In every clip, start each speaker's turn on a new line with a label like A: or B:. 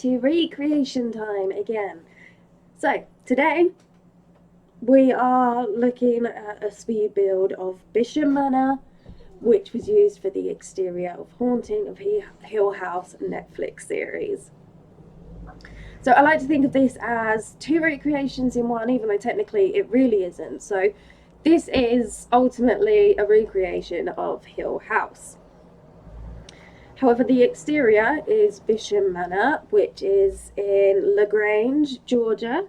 A: into recreation time again. So today we are looking at a speed build of Bisham Manor, which was used for the exterior of Haunting of Hill House Netflix series. So I like to think of this as two recreations in one, even though technically it really isn't. So this is ultimately a recreation of Hill House. However, the exterior is Bisham Manor, which is in LaGrange, Georgia.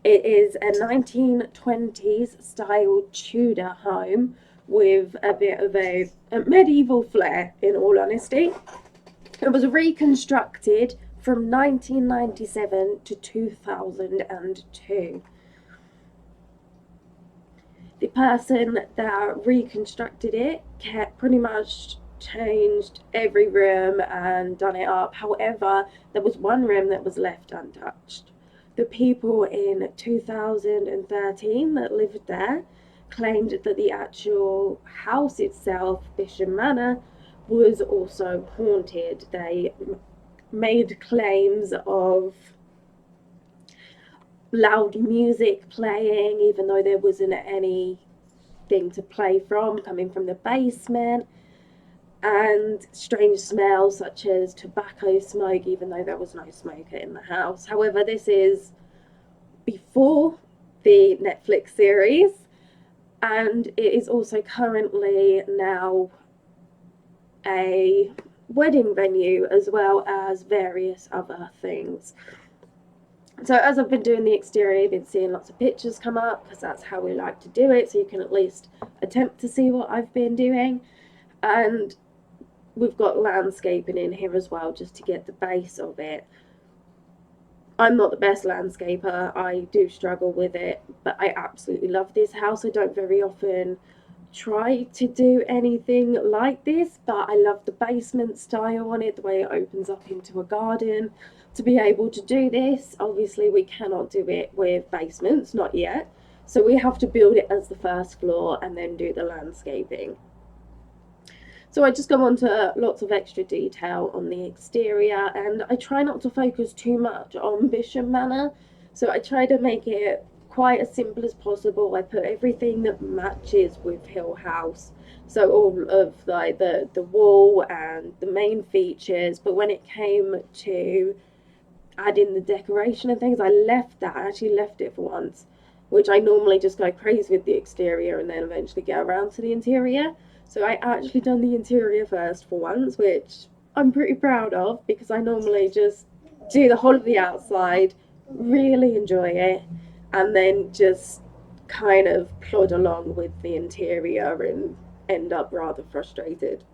A: It is a 1920s style Tudor home with a bit of a medieval flair, in all honesty. It was reconstructed from 1997 to 2002. The person that reconstructed it kept pretty much changed every room and done it up. However, there was one room that was left untouched. The people in 2013 that lived there claimed that the actual house itself, Bisham Manor, was also haunted. They made claims of loud music playing, even though there wasn't anything to play from coming from the basement, and strange smells such as tobacco smoke, even though there was no smoker in the house. However, this is before the Netflix series, and it is also currently now a wedding venue as well as various other things. So as I've been doing the exterior, I've been seeing lots of pictures come up because that's how we like to do it, so you can at least attempt to see what I've been doing. And we've got landscaping in here as well, just to get the base of it. I'm not the best landscaper, I do struggle with it, but I absolutely love this house. I don't very often try to do anything like this, but I love the basement style on it, the way it opens up into a garden. To be able to do this, obviously we cannot do it with basements, not yet, so we have to build it as the first floor and then do the landscaping. So I just go on to lots of extra detail on the exterior, and I try not to focus too much on Bisham Manor, so I try to make it quite as simple as possible. I put everything that matches with Hill House, so all of like the wall and the main features, but when it came to adding the decoration and things, I actually left it for once, which I normally just go crazy with the exterior and then eventually get around to the interior. So I actually done the interior first for once, which I'm pretty proud of, because I normally just do the whole of the outside, really enjoy it, and then just kind of plod along with the interior and end up rather frustrated.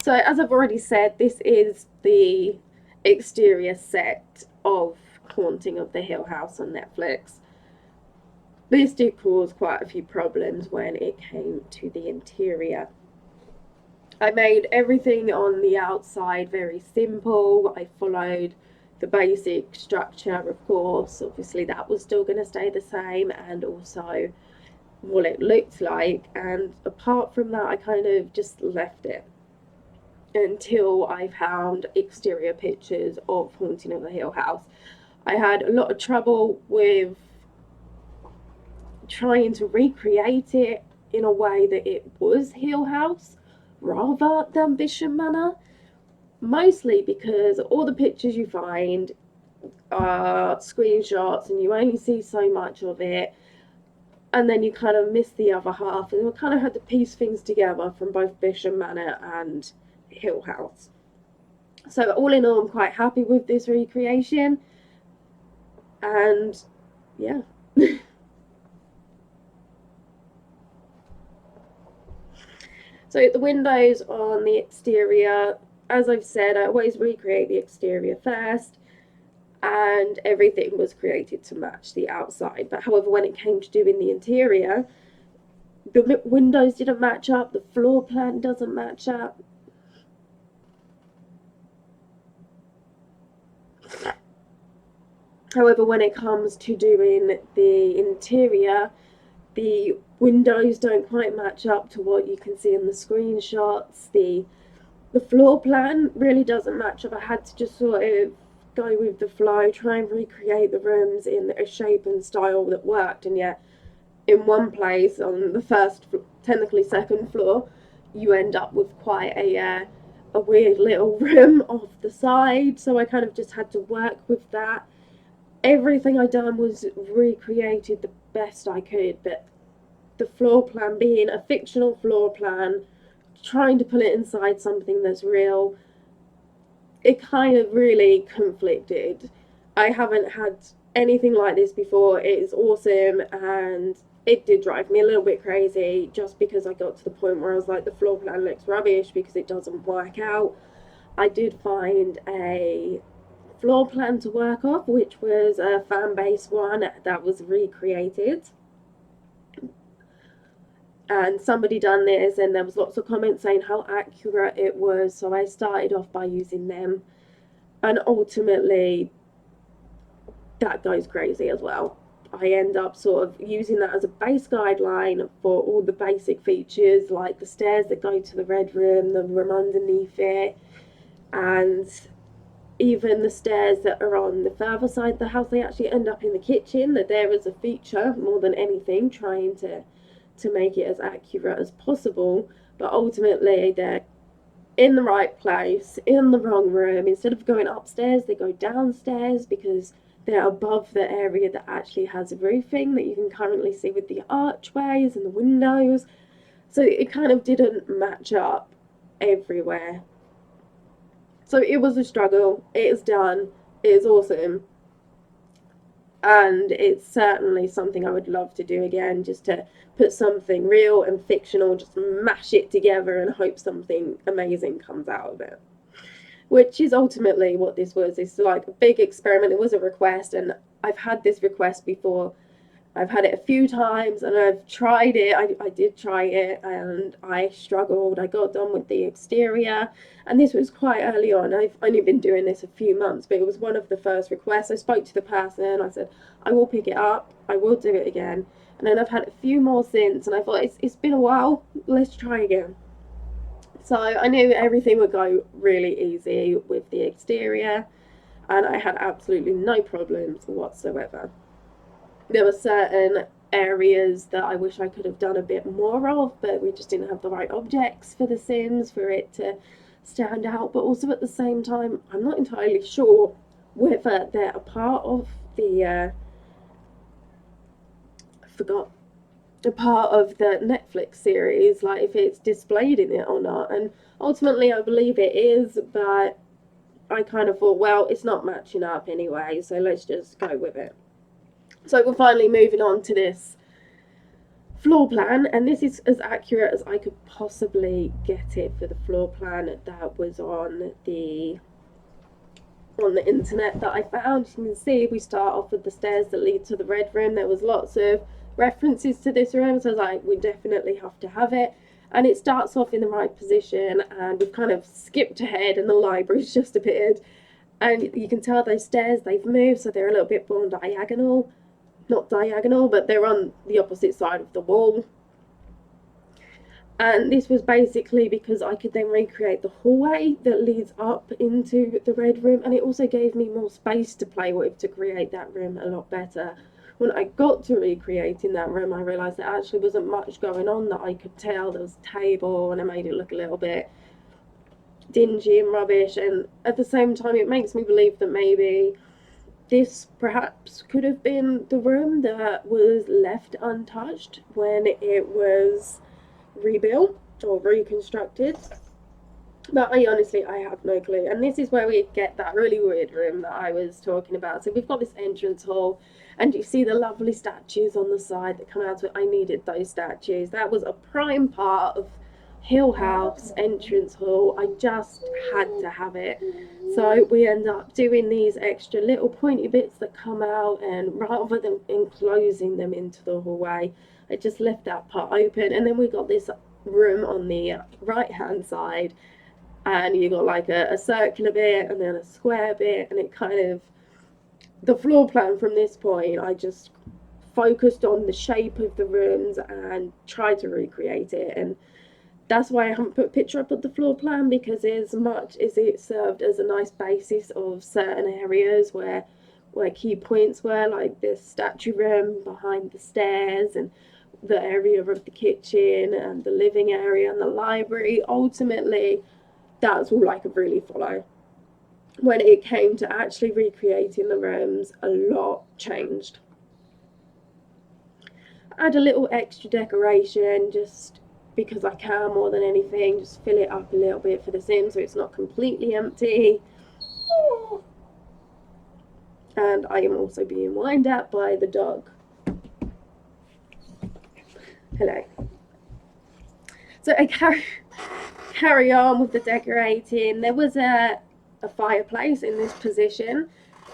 A: So as I've already said, this is the exterior set of Haunting of the Hill House on Netflix. This did cause quite a few problems when it came to the interior. I made everything on the outside very simple. I followed the basic structure, of course. Obviously that was still going to stay the same, and also what it looked like. And apart from that, I kind of just left it until I found exterior pictures of Haunting of the Hill House. I had a lot of trouble with trying to recreate it in a way that it was Hill House rather than Bisham Manor, mostly because all the pictures you find are screenshots and you only see so much of it, and then you kind of miss the other half, and we kind of had to piece things together from both Bisham Manor and Hill House. So all in all, I'm quite happy with this recreation, and yeah. So the windows on the exterior, as I've said, I always recreate the exterior first, and everything was created to match the outside. But however, when it came to doing the interior, the windows didn't match up, the floor plan doesn't match up. However, when it comes to doing the interior, the windows don't quite match up to what you can see in the screenshots. The floor plan really doesn't match up. I had to just sort of go with the flow, try and recreate the rooms in a shape and style that worked, and yet in one place on the first, technically second floor, you end up with quite a weird little room off the side. So I kind of just had to work with that. Everything I done was recreated the best I could, but the floor plan being a fictional floor plan, trying to put it inside something that's real, it kind of really conflicted. I haven't had anything like this before. It is awesome, and it did drive me a little bit crazy just because I got to the point where I was like, the floor plan looks rubbish because it doesn't work out. I did find a floor plan to work off, which was a fan base one that was recreated. And somebody done this, and there was lots of comments saying how accurate it was, so I started off by using them, and ultimately that goes crazy as well. I end up sort of using that as a base guideline for all the basic features, like the stairs that go to the red room, the room underneath it, and even the stairs that are on the further side of the house. They actually end up in the kitchen, that there is a feature more than anything, trying to make it as accurate as possible. But ultimately they're in the right place, in the wrong room. Instead of going upstairs, they go downstairs because they're above the area that actually has roofing that you can currently see with the archways and the windows. So it kind of didn't match up everywhere. So it was a struggle. It is done. It is awesome. And it's certainly something I would love to do again, just to put something real and fictional, just mash it together and hope something amazing comes out of it. Which is ultimately what this was. It's like a big experiment. It was a request, and I've had this request before. I've had it a few times, and I've tried it. I did try it, and I struggled. I got done with the exterior, and this was quite early on. I've only been doing this a few months, but it was one of the first requests. I spoke to the person. I said, I will pick it up. I will do it again. And then I've had a few more since, and I thought, it's been a while. Let's try again. So I knew everything would go really easy with the exterior, and I had absolutely no problems whatsoever. There were certain areas that I wish I could have done a bit more of, but we just didn't have the right objects for the Sims for it to stand out. But also at the same time, I'm not entirely sure whether they're a part of the I forgot, a part of the Netflix series, like if it's displayed in it or not. And ultimately I believe it is, but I kind of thought, well, it's not matching up anyway, so let's just go with it. So we're finally moving on to this floor plan, and this is as accurate as I could possibly get it for the floor plan that was on the internet that I found. You can see we start off with the stairs that lead to the red room. There was lots of references to this room, so I was like, we definitely have to have it. And it starts off in the right position, and we've kind of skipped ahead and the library's just appeared, and you can tell those stairs, they've moved, so they're a little bit more diagonal. Not diagonal, but they're on the opposite side of the wall. And this was basically because I could then recreate the hallway that leads up into the red room, and it also gave me more space to play with to create that room a lot better. When I got to recreating that room, I realised there actually wasn't much going on that I could tell. There was a table, and I made it look a little bit dingy and rubbish, and at the same time it makes me believe that maybe this perhaps could have been the room that was left untouched when it was rebuilt or reconstructed. But I have no clue. And this is where we get that really weird room that I was talking about. So we've got this entrance hall, and you see the lovely statues on the side that come out to it. I needed those statues. That was a prime part of Hill House entrance hall. I just had to have it. So we end up doing these extra little pointy bits that come out, and rather than enclosing them into the hallway, I just left that part open. And then we got this room on the right hand side, and you got like a circular bit and then a square bit, and it kind of, the floor plan from this point, I just focused on the shape of the rooms and tried to recreate it, and That's why I haven't put a picture up of the floor plan, because as much as it served as a nice basis of certain areas where key points were, like the statue room behind the stairs and the area of the kitchen and the living area and the library, ultimately that's all I could really follow. When it came to actually recreating the rooms, a lot changed. Add a little extra decoration just because I can, more than anything, just fill it up a little bit for the Sims so it's not completely empty. And I am also being whined at by the dog. Hello. So I carry on with the decorating. There was a fireplace in this position.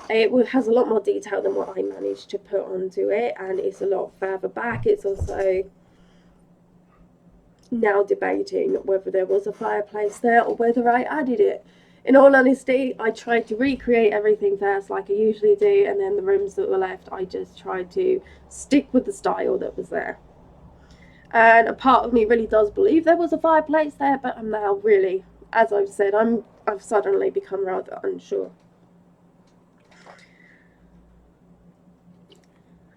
A: It has a lot more detail than what I managed to put onto it, and it's a lot further back. It's also now debating whether there was a fireplace there or whether I added it. In all honesty, I tried to recreate everything first like I usually do, and then the rooms that were left, I just tried to stick with the style that was there. And a part of me really does believe there was a fireplace there, but I'm now really, as I've said, I've suddenly become rather unsure.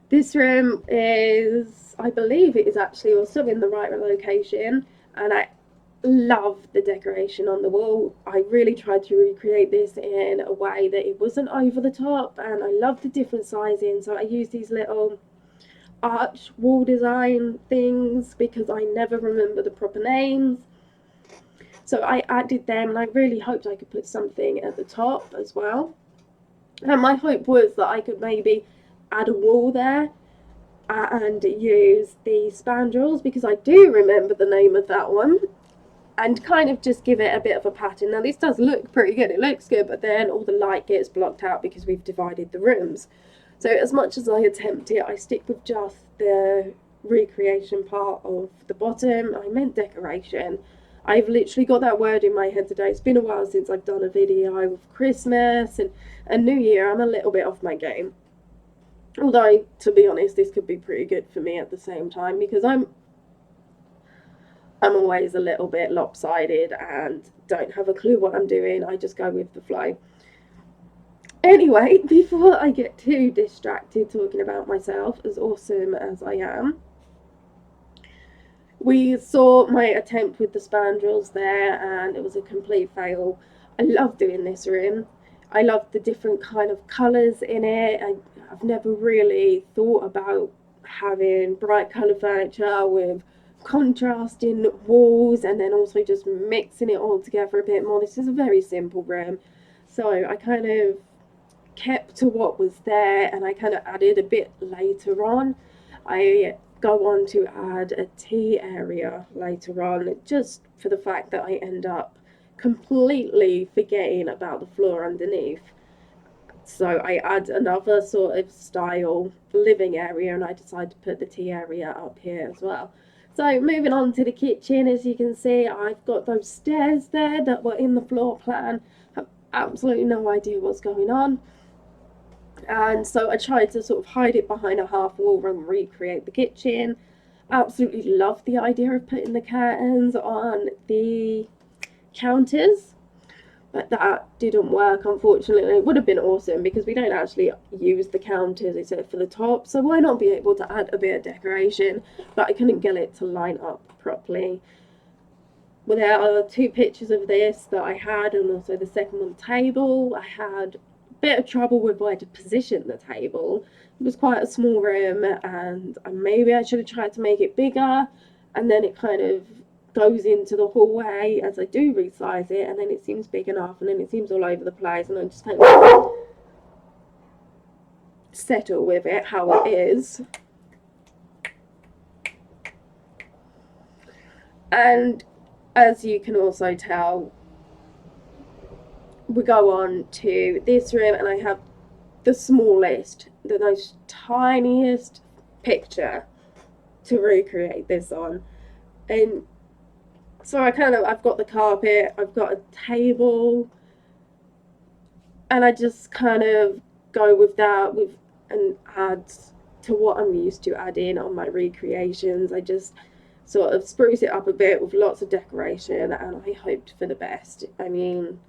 A: This room is, I believe it is actually also in the right location, and I love the decoration on the wall. I really tried to recreate this in a way that it wasn't over the top, and I love the different sizing, so I used these little arch wall design things because I never remember the proper names. So I added them, and I really hoped I could put something at the top as well. And my hope was that I could maybe add a wall there and use the spandrels, because I do remember the name of that one, and kind of just give it a bit of a pattern. Now this does look pretty good, it looks good, but then all the light gets blocked out because we've divided the rooms. So as much as I attempt it, I stick with just the recreation part of the bottom. I meant decoration. I've literally got that word in my head today. It's been a while since I've done a video with Christmas and New Year. I'm a little bit off my game. Although, to be honest, this could be pretty good for me at the same time, because I'm always a little bit lopsided and don't have a clue what I'm doing. I just go with the flow. Anyway, before I get too distracted talking about myself, as awesome as I am, we saw my attempt with the spandrels there, and it was a complete fail. I love doing this room. I love the different kind of colours in it. I've never really thought about having bright colour furniture with contrasting walls and then also just mixing it all together a bit more. This is a very simple room, so I kind of kept to what was there, and I kind of added a bit later on. I go on to add a tea area later on, just for the fact that I end up completely forgetting about the floor underneath. So I add another sort of style living area, and I decide to put the tea area up here as well. So moving on to the kitchen, as you can see, I've got those stairs there that were in the floor plan. I have absolutely no idea what's going on. And so I tried to sort of hide it behind a half wall and recreate the kitchen. Absolutely love the idea of putting the curtains on the counters, but that didn't work, unfortunately. It would have been awesome because we don't actually use the counters except for the top, so why not be able to add a bit of decoration? But I couldn't get it to line up properly. Well, there are two pictures of this that I had, and also the second one table. I had bit of trouble with where to position the table. It was quite a small room, and maybe I should have tried to make it bigger, and then it kind of goes into the hallway as I do resize it, and then it seems big enough, and then it seems all over the place, and I just kind of settle with it how it is. And as you can also tell, we go on to this room, and I have the smallest, the most tiniest picture to recreate this on. And so I've got the carpet, I've got a table, and I just kind of go with that and add to what I'm used to adding on my recreations. I just sort of spruce it up a bit with lots of decoration, and I hoped for the best. I mean,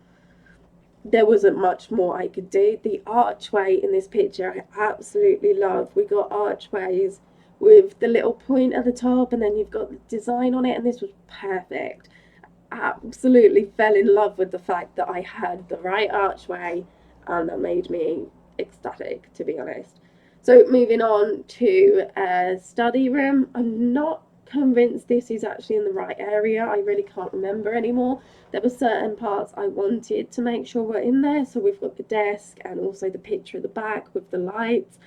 A: there wasn't much more I could do. The archway in this picture I absolutely love. We got archways with the little point at the top, and then you've got the design on it, and this was perfect. Absolutely fell in love with the fact that I had the right archway, and that made me ecstatic, to be honest. So moving on to a study room. I'm not convinced this is actually in the right area. I really can't remember anymore. There were certain parts I wanted to make sure were in there. So we've got the desk and also the picture at the back with the lights.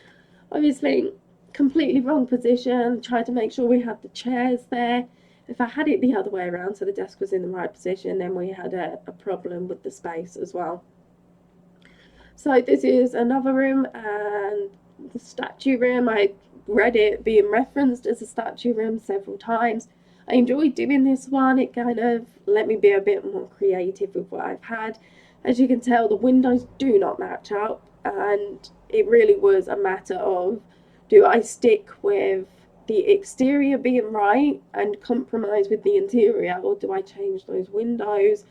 A: Obviously, completely wrong position. Tried to make sure we had the chairs there. If I had it the other way around, so the desk was in the right position, then we had a problem with the space as well. So this is another room, and the statue room, I read it being referenced as a statue room several times. I enjoyed doing this one. It kind of let me be a bit more creative with what I've had. As you can tell, the windows do not match up, and it really was a matter of, do I stick with the exterior being right and compromise with the interior, or do I change those windows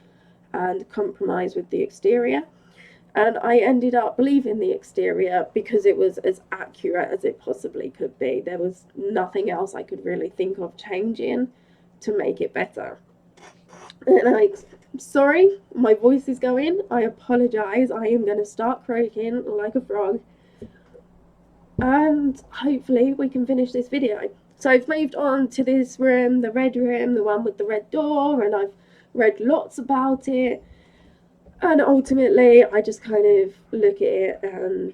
A: and compromise with the exterior? And I ended up leaving the exterior because it was as accurate as it possibly could be. There was nothing else I could really think of changing to make it better. And I'm sorry, my voice is going. I apologize. I am going to start croaking like a frog. And hopefully we can finish this video. So I've moved on to this room, the red room, the one with the red door, and I've read lots about it. And ultimately, I just kind of look at it and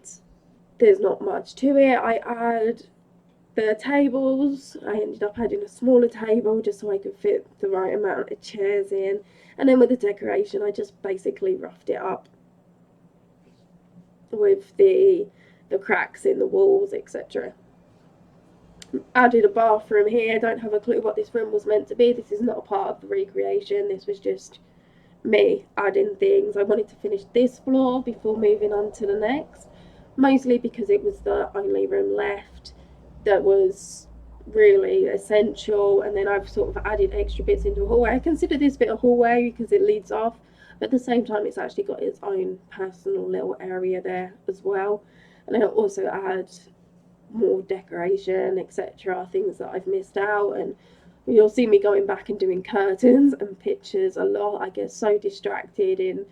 A: there's not much to it. I add the tables. I ended up adding a smaller table just so I could fit the right amount of chairs in. And then with the decoration, I just basically roughed it up with the cracks in the walls, etc. Added a bathroom here. Don't have a clue what this room was meant to be. This is not a part of the recreation. This was just me adding things. I wanted to finish this floor before moving on to the next, mostly because it was the only room left that was really essential. And then I've sort of added extra bits into a hallway. I consider this bit a hallway because it leads off, but at the same time it's actually got its own personal little area there as well. And then I also add more decoration, etc., things that I've missed out. And you'll see me going back and doing curtains and pictures a lot. I get so distracted in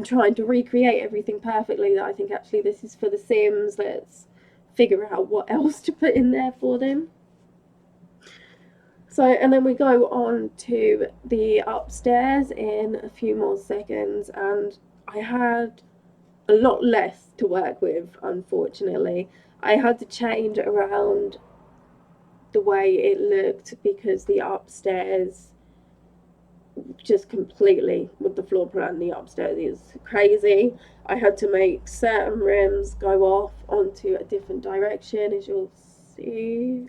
A: trying to recreate everything perfectly that I think actually this is for the Sims. Let's figure out what else to put in there for them. So, and then we go on to the upstairs in a few more seconds, and I had a lot less to work with, unfortunately. I had to change around the way it looked because the upstairs just completely, with the floor plan, the upstairs is crazy. I had to make certain rooms go off onto a different direction, as you'll see.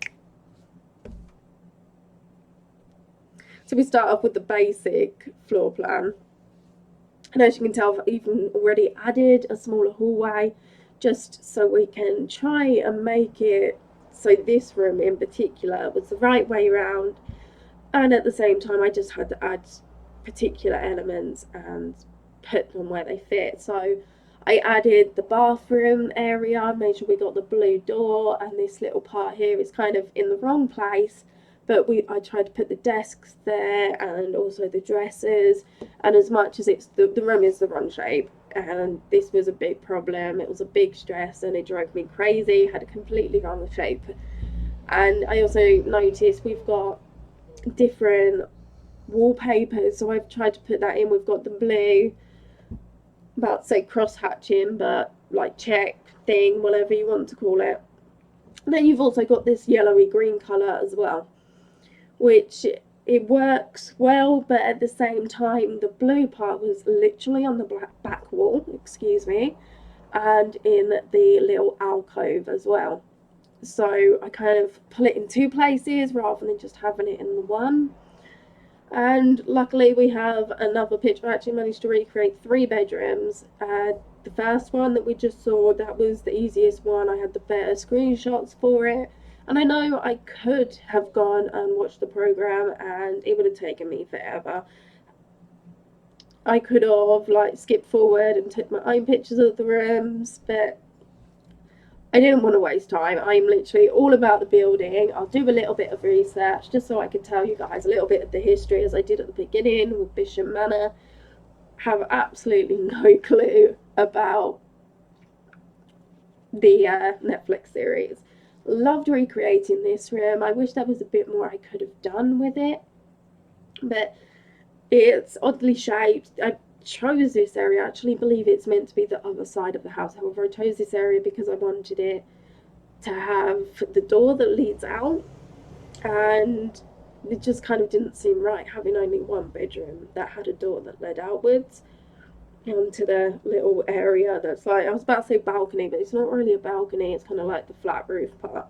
A: So we start off with the basic floor plan, and as you can tell, I've even already added a smaller hallway just so we can try and make it so this room in particular was the right way around. And at the same time, I just had to add particular elements and put them where they fit. So I added the bathroom area, made sure we got the blue door, and this little part here is kind of in the wrong place, but I tried to put the desks there and also the dressers. And as much as it's the room is the wrong shape, and this was a big problem, it was a big stress and it drove me crazy, had a completely wrong shape. And I also noticed we've got different wallpapers, so I've tried to put that in. We've got the blue, about to say cross hatching, but like check thing, whatever you want to call it. And then you've also got this yellowy green colour as well, which it works well, but at the same time the blue part was literally on the back wall, excuse me, and in the little alcove as well. So I kind of put it in two places rather than just having it in the one. And luckily we have another picture. I actually managed to recreate 3 bedrooms. The first one that we just saw, that was the easiest one. I had the better screenshots for it. And I know I could have gone and watched the program and it would have taken me forever. I could have like skipped forward and took my own pictures of the rooms, but I didn't want to waste time. I'm literally all about the building. I'll do a little bit of research just so I can tell you guys a little bit of the history, as I did at the beginning with Bisham Manor. Have absolutely no clue about the Netflix series. Loved recreating this room. I wish there was a bit more I could have done with it, but it's oddly shaped. I chose this area. I actually believe it's meant to be the other side of the house. However, I chose this area because I wanted it to have the door that leads out, and it just kind of didn't seem right having only one bedroom that had a door that led outwards onto the little area that's like, I was about to say balcony, but it's not really a balcony, it's kind of like the flat roof part.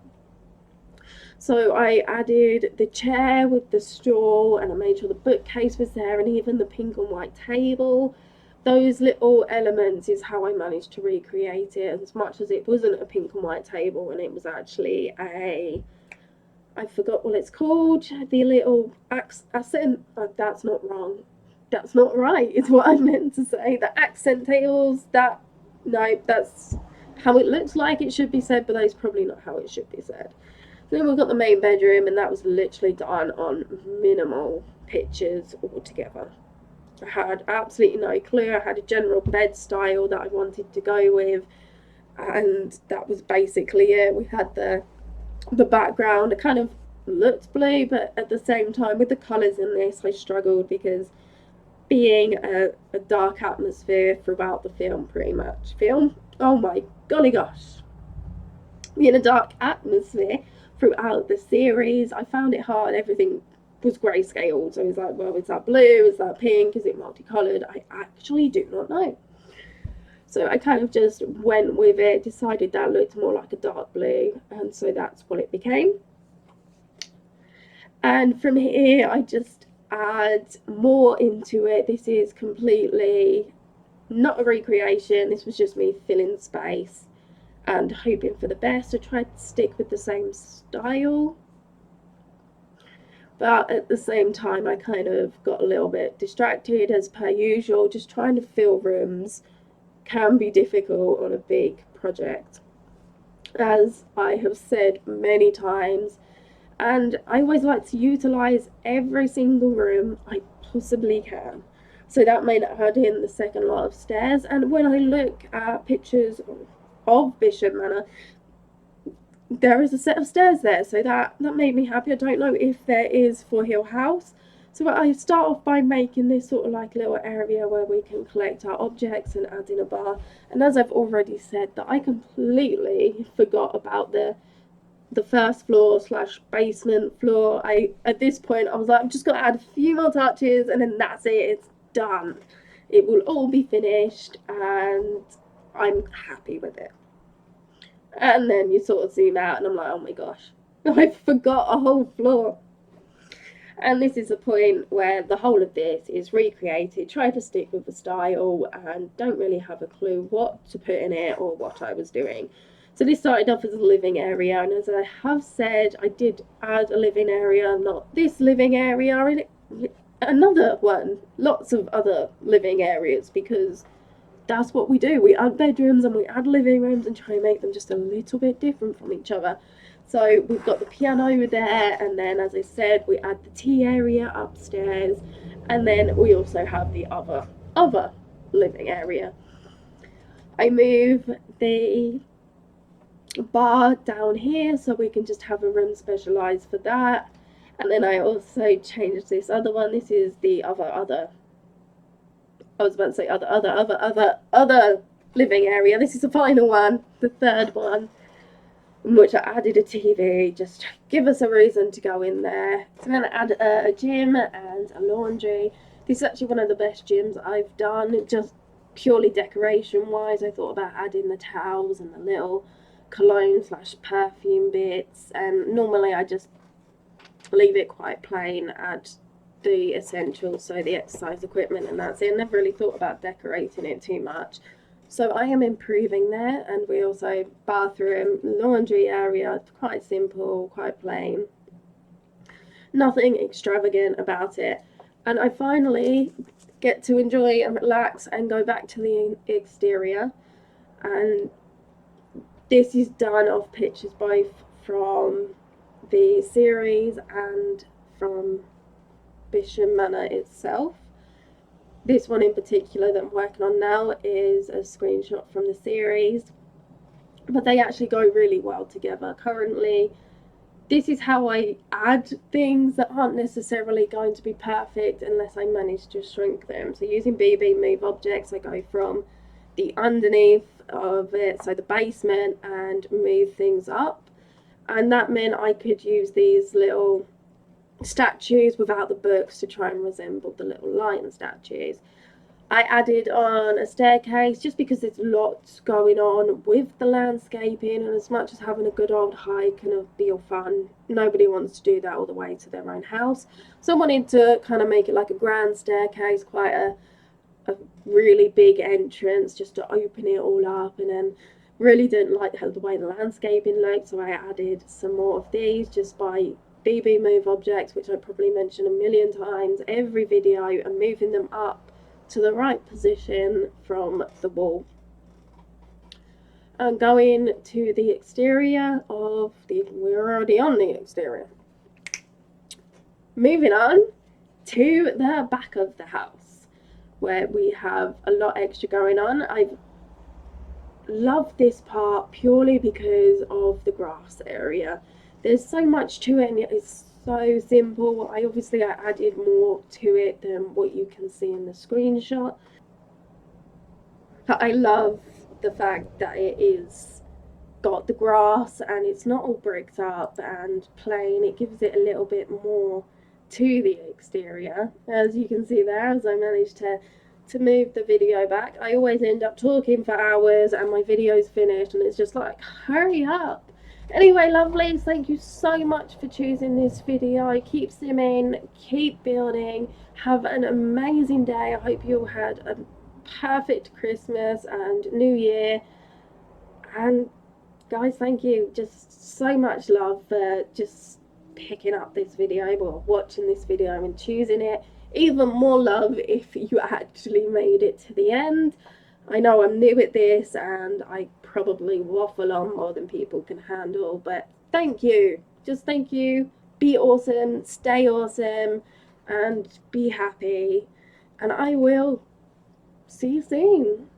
A: So I added the chair with the stool, and I made sure the bookcase was there, and even the pink and white table. Those little elements is how I managed to recreate it, as much as it wasn't a pink and white table and it was actually I forgot what it's called, the little accent, that's not wrong, that's not right, is what I meant to say, the accent tables, no, that's how it looks like it should be said, but that's probably not how it should be said. Then we've got the main bedroom, and that was literally done on minimal pictures altogether. I had absolutely no clue. I had a general bed style that I wanted to go with, and that was basically it. We had the background. It kind of looked blue, but at the same time, with the colours in this, I struggled because being a dark atmosphere throughout the film, pretty much. Oh my golly gosh. Being a dark atmosphere throughout the series, I found it hard. Everything was grayscale, so I was like, well, is that blue? Is that pink? Is it multicolored? I actually do not know. So I kind of just went with it, decided that looked more like a dark blue, and so that's what it became. And from here, I just add more into it. This is completely not a recreation. This was just me filling space and hoping for the best. I tried to stick with the same style, but at the same time I kind of got a little bit distracted, as per usual. Just trying to fill rooms can be difficult on a big project, as I have said many times, and I always like to utilize every single room I possibly can. So that made add in the second lot of stairs, and when I look at pictures of Bisham Manor, there is a set of stairs there, so that made me happy. I don't know if there is for Hill House. So I start off by making this sort of like little area where we can collect our objects and add in a bar. And as I've already said, that I completely forgot about the first floor slash basement floor. At this point I was like, I'm just gonna add a few more touches and then that's it, it's done. It will all be finished and I'm happy with it. And then you sort of zoom out and I'm like, oh my gosh, I forgot a whole floor. And this is the point where the whole of this is recreated, try to stick with the style and don't really have a clue what to put in it or what I was doing. So this started off as a living area, and as I have said, I did add a living area, not this living area, another one, lots of other living areas, because that's what we do. We add bedrooms and we add living rooms and try and make them just a little bit different from each other. So we've got the piano there, and then as I said, we add the tea area upstairs, and then we also have the other living area. I move the bar down here so we can just have a room specialized for that. And then I also changed this other one. This is the other I was about to say other living area. This is the final one, the third one, in which I added a TV, just give us a reason to go in there. So I'm going to add a gym and a laundry. This is actually one of the best gyms I've done, just purely decoration wise. I thought about adding the towels and the little cologne slash perfume bits, and normally I just leave it quite plain, add the essentials, so the exercise equipment, and that's it. Never really thought about decorating it too much. So I am improving there, and we also bathroom, laundry area, quite simple, quite plain. Nothing extravagant about it. And I finally get to enjoy and relax and go back to the exterior. And this is done off pictures both from the series and from Bisham Manor itself. This one in particular that I'm working on now is a screenshot from the series, but they actually go really well together. Currently, this is how I add things that aren't necessarily going to be perfect unless I manage to shrink them. So using BB Move objects, I go from the underneath of it, so the basement, and move things up. And that meant I could use these little statues without the books to try and resemble the little lion statues. I added on a staircase just because there's lots going on with the landscaping, and as much as having a good old hike can be all fun, nobody wants to do that all the way to their own house. So I wanted to kind of make it like a grand staircase, quite a really big entrance just to open it all up, and then really didn't like the way the landscaping looked, so I added some more of these just by BB Move objects, which I probably mention a million times every video, and moving them up to the right position from the wall. And going to the exterior of the, we're already on the exterior. Moving on to the back of the house, where we have a lot extra going on. I love this part purely because of the grass area. There's so much to it, and it's so simple. I added more to it than what you can see in the screenshot. But I love the fact that it is got the grass and it's not all bricked up and plain. It gives it a little bit more to the exterior, as you can see there, as I managed to move the video back. I always end up talking for hours and my video's finished and it's just like, hurry up. Anyway, lovelies, thank you so much for choosing this video. Keep simming, keep building, have an amazing day. I hope you all had a perfect Christmas and New Year. And guys, thank you, just so much love for just picking up this video or watching this video and choosing it. Even more love if you actually made it to the end. I know I'm new at this and I probably waffle on more than people can handle, but thank you. Just thank you. Be awesome, stay awesome, and be happy. And I will see you soon.